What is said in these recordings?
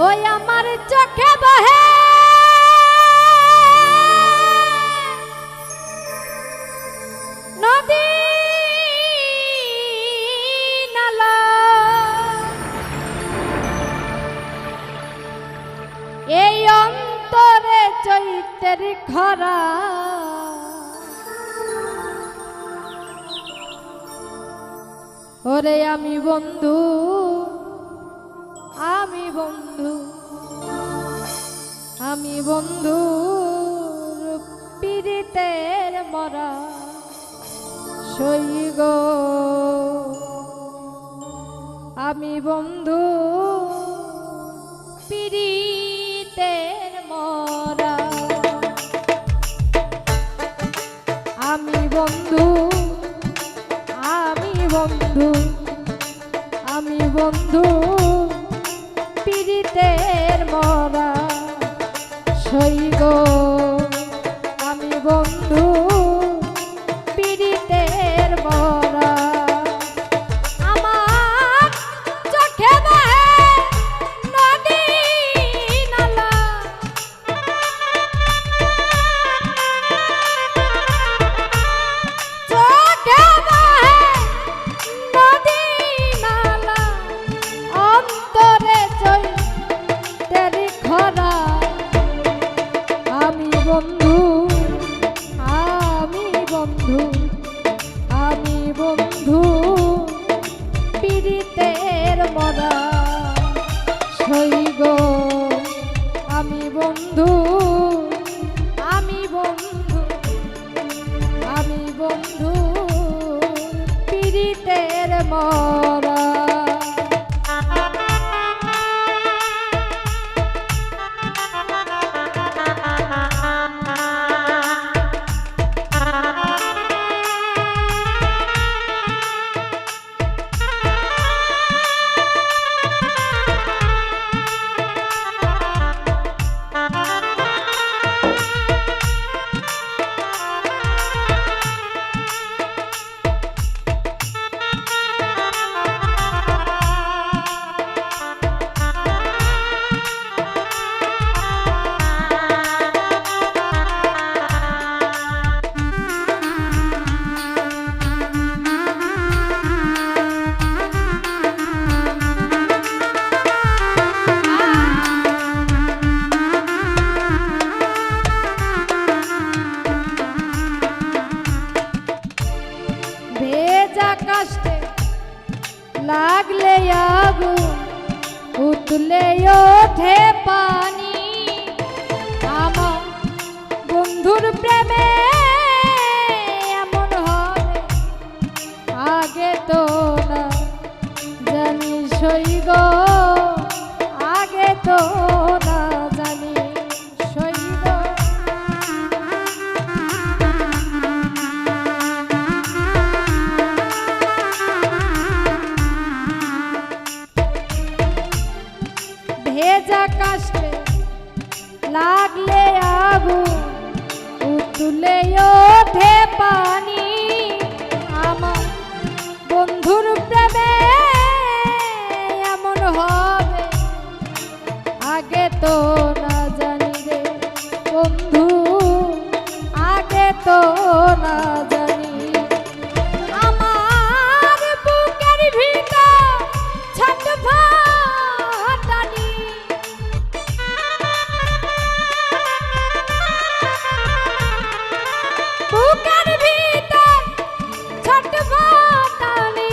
ওই আমার চোখে বহে নদী নালা, এই অন্তরে চৈতের খরা, ওরে আমি বন্ধু, আমি বন্ধু, আমি বন্ধু পীড়িতের মরা সইগ, আমি বন্ধু পীড়িতের মরা, আমি বন্ধু, আমি বন্ধু, আমি বন্ধু পীড়িতের মরা সইগ, আমি বন্ধু পীড়িতের মরা। আমার চোখে বহে নদী নালা, চোখে বহে নদী নালা, অন্তরে চৈতের খরা, আমি বন্ধু, আমি বন্ধু, আমি বন্ধু পীড়িতের মরা সইগ, আমি বন্ধু, আমি বন্ধু, আমি বন্ধু পীড়িতের মরা। লাগলে আগুন উতলে ওঠে পানি, আমার বন্ধুর প্রেমে এমন হবে আগে তো না জানি সইগ, আগে তো না জানি সইগ, ভেজা কাশলে লাগলে আগুন উতলে ওঠে পানি, আমার বন্ধুর প্রেমে এমন হবে আগে তো না জানি রে বন্ধু, আগে তো না জানি। আমার বুকের ভিতর ছটফটানি, বুকের ভিতর ছটফটানি,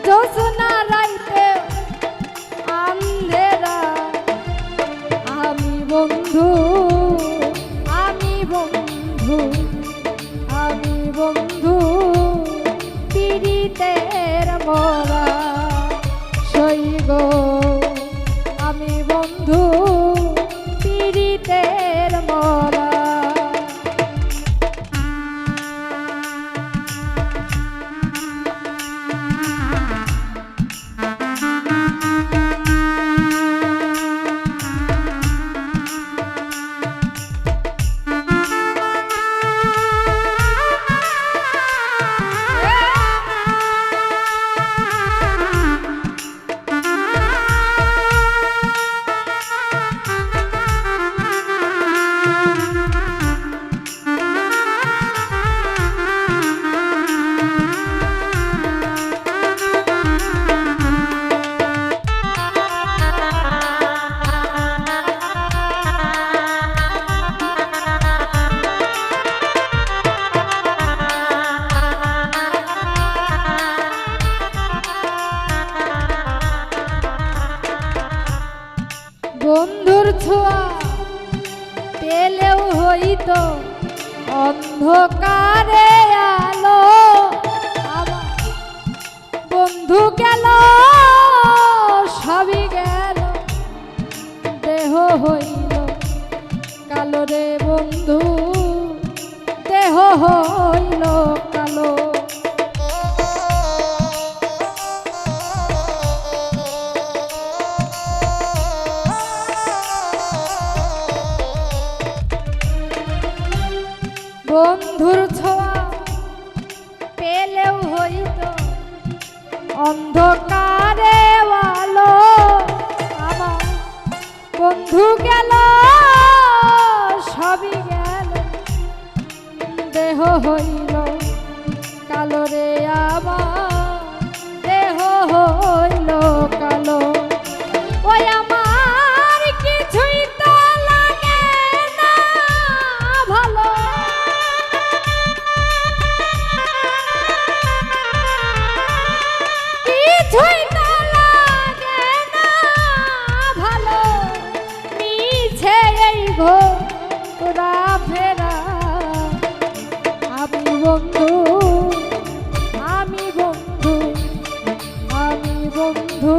জ্যোৎস্না রাইতে আন্ধেরা, আমি বন্ধু, আমি বন্ধু, আমি বন্ধু পীড়িতের মরা সইগ, আমি বন্ধু পীড়িতের মরা। ছোঁয়া পেলেও হইতো অন্ধকারে আলো, আমার বন্ধু গেল সবই গেল, দেহ হইল কালো রে বন্ধু, দেহ হইল কালো। বন্ধুর ছোঁয়া পেলেও হইতো অন্ধকারে আলো, আমার বন্ধু গেল সবই গেল, দেহ হইল কালো রে আমার, দেহ হইল কালো। ওই আমার কিছুই তো লাগে না ভালো, কিছুই তো লাগে না ভালো, মিছে এই ঘোরা ফেরা। আমি বন্ধু, আমি বন্ধু, আমি বন্ধু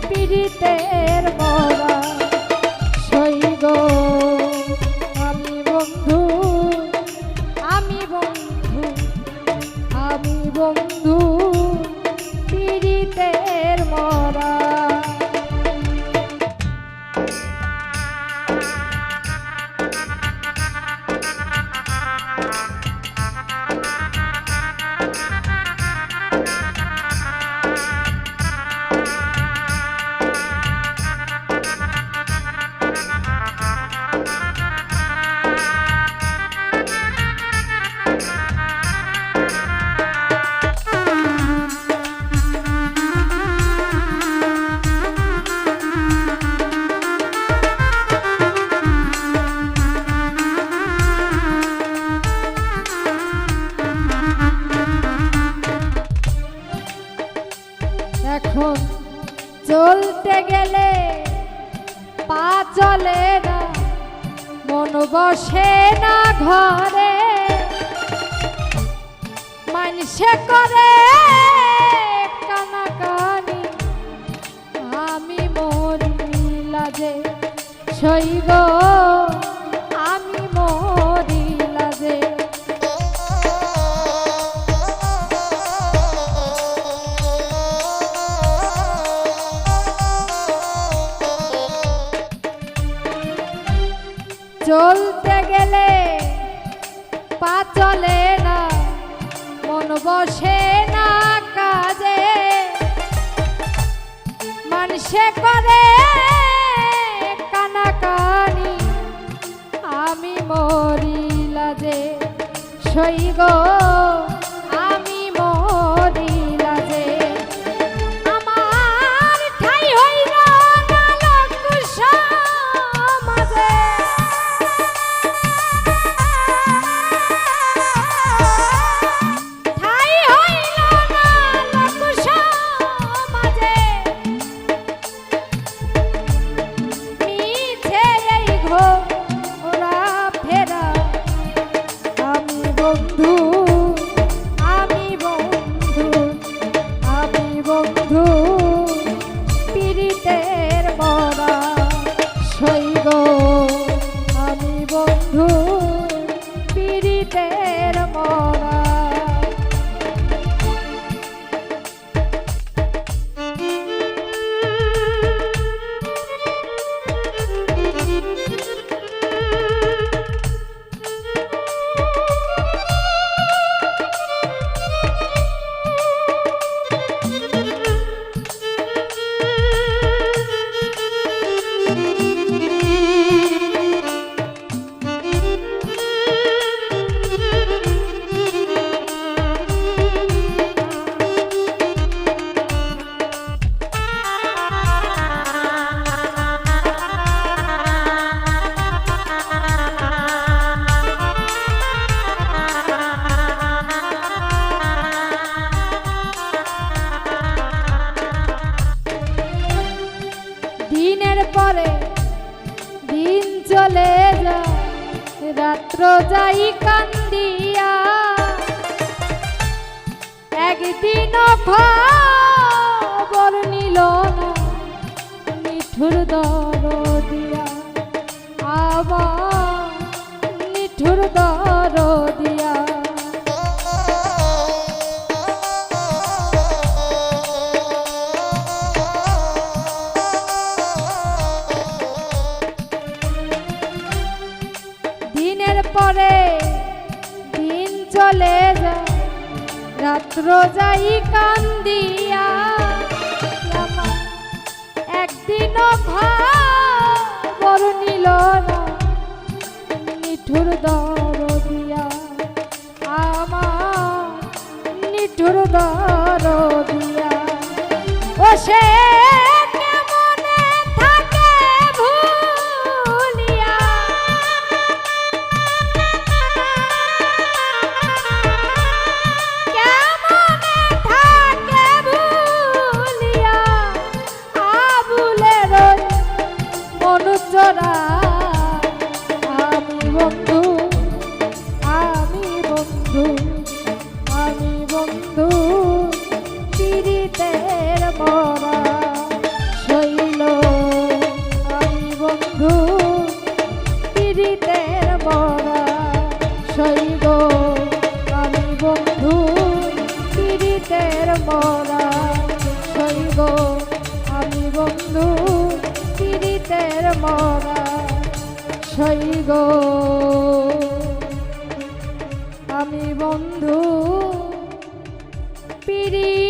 পীড়িতের মরা সই গো। আমি বন্ধু, আমি বন্ধু, আমি বন্ধু পীড়িতের মরা। এখন চলতে গেলে পা চলে না, মন বসে না ঘরে, মানুষে করে কানাকানি, আমি মরি লাজে সই গো, আমি মরি লাজে। চলতে গেলে পা চলে না, মন বসে না কাজে, মানুষে করে কানাকানি, আমি মরি লাজে সই গো, আমি মরি লাজে। আমার ঠাই হইল না লোক সমাজে, ঠাই হইল না লোক সমাজে, মিছে এই ঘোরা ফেরা। আমি বন্ধু, আমি বন্ধু, আমি বন্ধু পীড়িতের মরা সই গো, আমি বন্ধু পীড়িতের মরা। দিন চলে যায় রাত্র যাই কান্দিয়া একদিন খবর নিল না নিঠুর দরদিয়া আবার নিঠুর দরদিয়া দিনের পরে দিন চলে যায় রাত্র যাই কান্দিয়া একদিন খবর নিল না নিঠুর দরদিয়া আমার নিঠুর দরদিয়া ও সে কেমনে থাকে ভুলিয়া কেমনে থাকে ভুলিয়া আবুলের মনুচরা আমি বন্ধু পীড়িতের মরা শৈল আমি বন্ধু পীড়িতের মরা শৈল আমি বন্ধু পীড়িতের মরা শৈল আমি বন্ধু পীড়িতের মরা শৈল আমি বন্ধু পিড়ি